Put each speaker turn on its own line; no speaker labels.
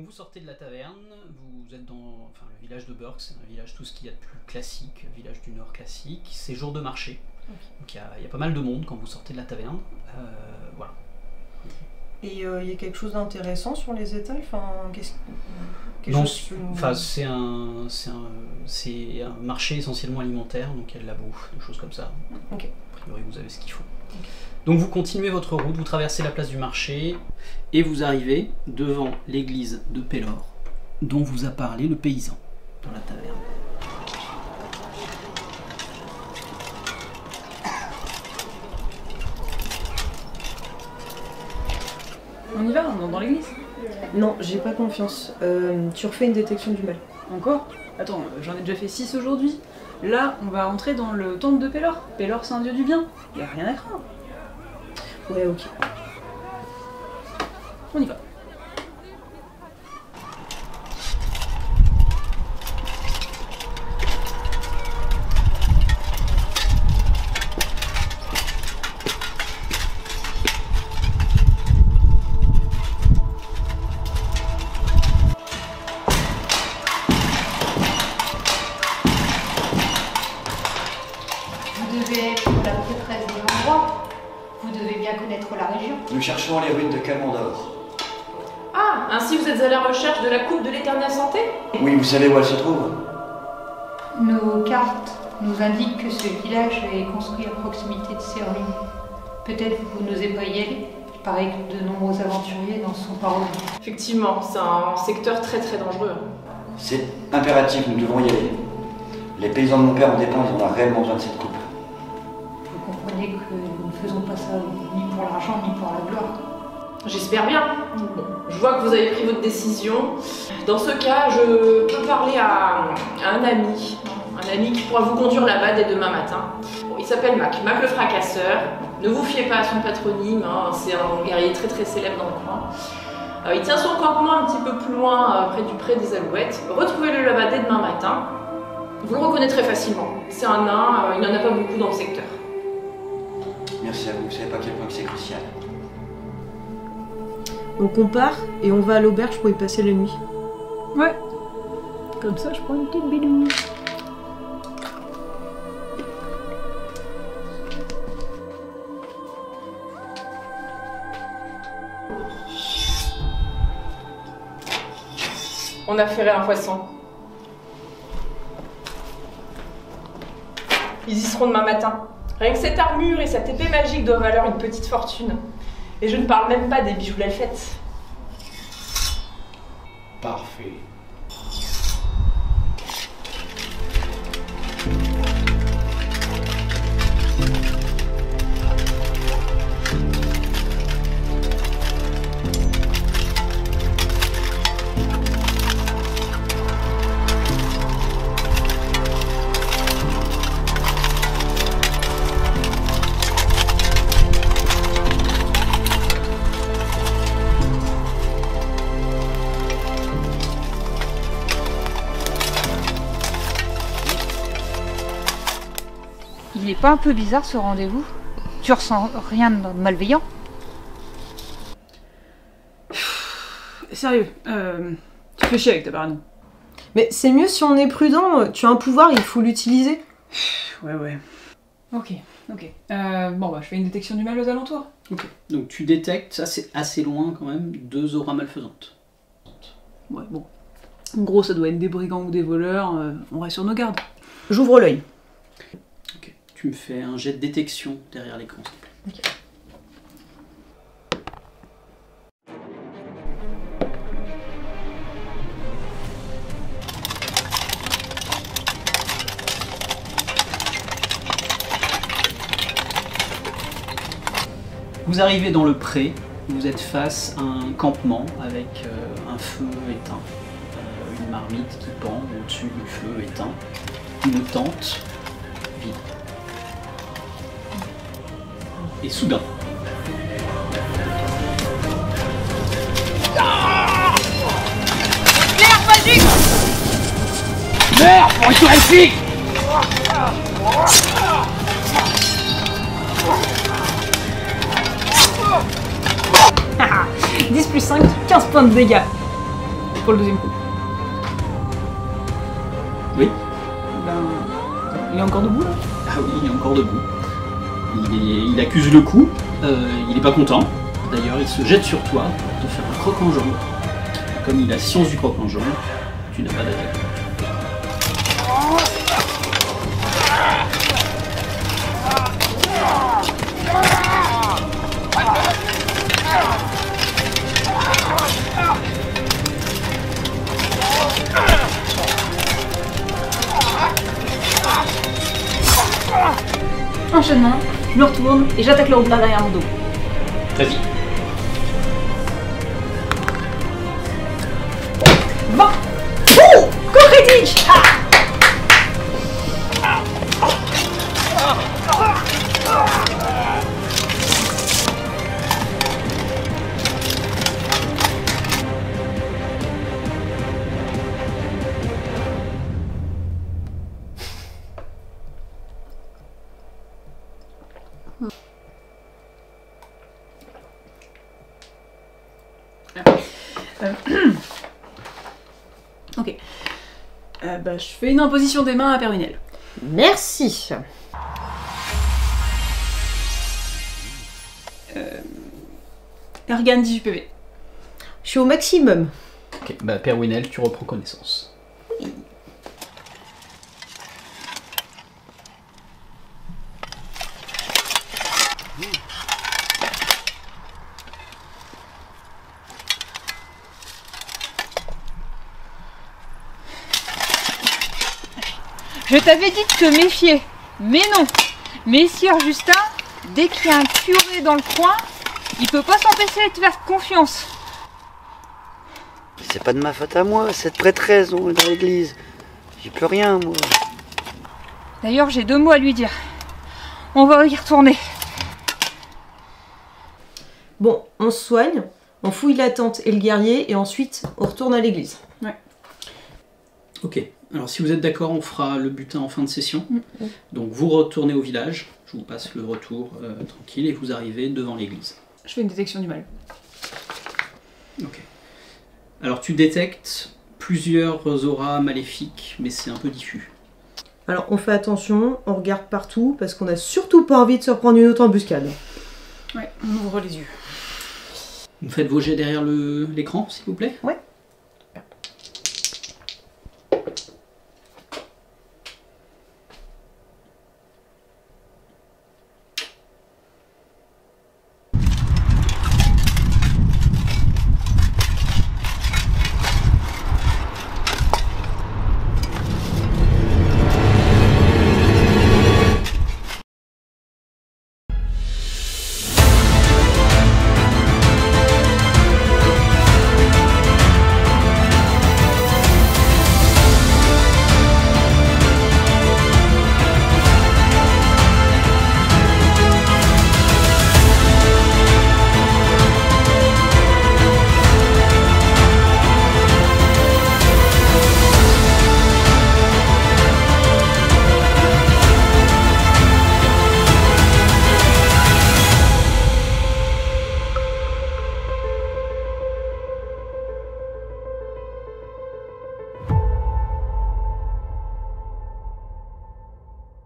vous sortez de la taverne, vous êtes dans le village de Burke, c'est un village tout ce qu'il y a de plus classique, village du Nord classique, c'est jour de marché, donc il y a pas mal de monde quand vous sortez de la taverne, voilà.
Et il y a quelque chose d'intéressant sur les étals,
c'est un marché essentiellement alimentaire, donc il y a de la bouffe, des choses comme ça.
Okay.
A priori vous avez ce qu'il faut.
Okay.
Donc vous continuez votre route, vous traversez la place du marché et vous arrivez devant l'église de Pélor, dont vous a parlé le paysan dans la taverne.
On y va, on entre dans l'église?
Non, j'ai pas confiance. Tu refais une détection du mal.
Encore? Attends, j'en ai déjà fait 6 aujourd'hui. Là, on va entrer dans le temple de Pélor. Pélor, c'est un dieu du bien. Y a rien à craindre.
Ouais, ok.
On y va.
Vous devez être la prêtresse de l'endroit. Vous devez bien connaître la région.
Nous cherchons les ruines de Camandor.
Ah, ainsi vous êtes à la recherche de la coupe de l'éternelle santé?
Oui, vous savez où elle se trouve?
Nos cartes nous indiquent que ce village est construit à proximité de ces ruines. Peut-être vous n'osez pas y aller. Il paraît que de nombreux aventuriers n'en sont pas revenus.
Effectivement, c'est un secteur très très dangereux.
C'est impératif, nous devons y aller. Les paysans de mon père en dépendent, ils en ont réellement besoin de cette coupe.
Vous comprenez que nous ne faisons pas ça ni pour l'argent ni pour la gloire.
J'espère bien. Bon, je vois que vous avez pris votre décision. Dans ce cas, je peux parler à un ami. Un ami qui pourra vous conduire là-bas dès demain matin. Bon, il s'appelle Mac le fracasseur. Ne vous fiez pas à son patronyme, hein. C'est un guerrier très très célèbre dans le coin. Il tient son campement un petit peu plus loin, près du pré des Alouettes. Retrouvez-le là-bas dès demain matin. Vous le reconnaîtrez facilement. C'est un nain, il n'en a pas beaucoup dans le secteur.
Merci à vous, vous savez pas à quel point c'est crucial.
Donc on part et on va à l'auberge pour y passer la nuit.
Ouais. Comme ça, je prends une petite bidouille.
On a ferré un poisson. Ils y seront demain matin. Rien que cette armure et cette épée magique doivent valoir une petite fortune. Et je ne parle même pas des bijoux d'Elfette.
Parfait.
Il est pas un peu bizarre ce rendez-vous? Tu ressens rien de malveillant?
Sérieux, tu fais chier avec ta parano.
Mais c'est mieux si on est prudent. Tu as un pouvoir, il faut l'utiliser.
Ouais. Ok. Bon bah je fais une détection du mal aux alentours.
Ok, donc tu détectes, ça c'est assez loin quand même, 2 auras malfaisantes.
Ouais, bon. En gros, ça doit être des brigands ou des voleurs, on reste sur nos gardes.
J'ouvre l'œil.
Ok, tu me fais un jet de détection derrière l'écran, s'il te plaît.
Okay.
Vous arrivez dans le pré, vous êtes face à un campement avec un feu éteint, une marmite qui pend au-dessus du feu éteint, une tente vide. Et soudain,
Merde, pour une réussite!
10 plus 5, 15 points de dégâts. pour le deuxième coup.
Oui.
Ben, il est encore debout là?
Ah oui, il est encore debout. Il accuse le coup, il n'est pas content. D'ailleurs, il se jette sur toi pour te faire un croc en jambe. Comme il a science du croc en jambe, tu n'as pas d'attaque.
Enchaînement, je me retourne et j'attaque le roublard derrière mon dos.
Vas-y.
Bon. Oh, coup critique. Ok. Bah, je fais une imposition des mains à Perwinel.
Merci.
Ergan 18 PV.
Je suis au maximum.
Ok, bah Perwinel, tu reprends connaissance.
Je t'avais dit de te méfier, mais non. Messire Justin, dès qu'il y a un curé dans le coin, il peut pas s'empêcher de te faire confiance.
C'est pas de ma faute à moi, cette prêtresse dans l'église. J'y peux rien, moi.
D'ailleurs, j'ai 2 mots à lui dire. On va y retourner.
Bon, on se soigne, on fouille la tente et le guerrier, et ensuite on retourne à l'église.
Ok, alors si vous êtes d'accord, on fera le butin en fin de session. Donc vous retournez au village, je vous passe le retour tranquille, et vous arrivez devant l'église.
Je fais une détection du mal.
Ok. Alors tu détectes plusieurs auras maléfiques, mais c'est un peu diffus.
Alors on fait attention, on regarde partout, parce qu'on a surtout pas envie de se reprendre une autre embuscade.
Ouais, on ouvre les yeux.
Vous faites vos jets derrière l'écran, s'il vous plaît.
Ouais.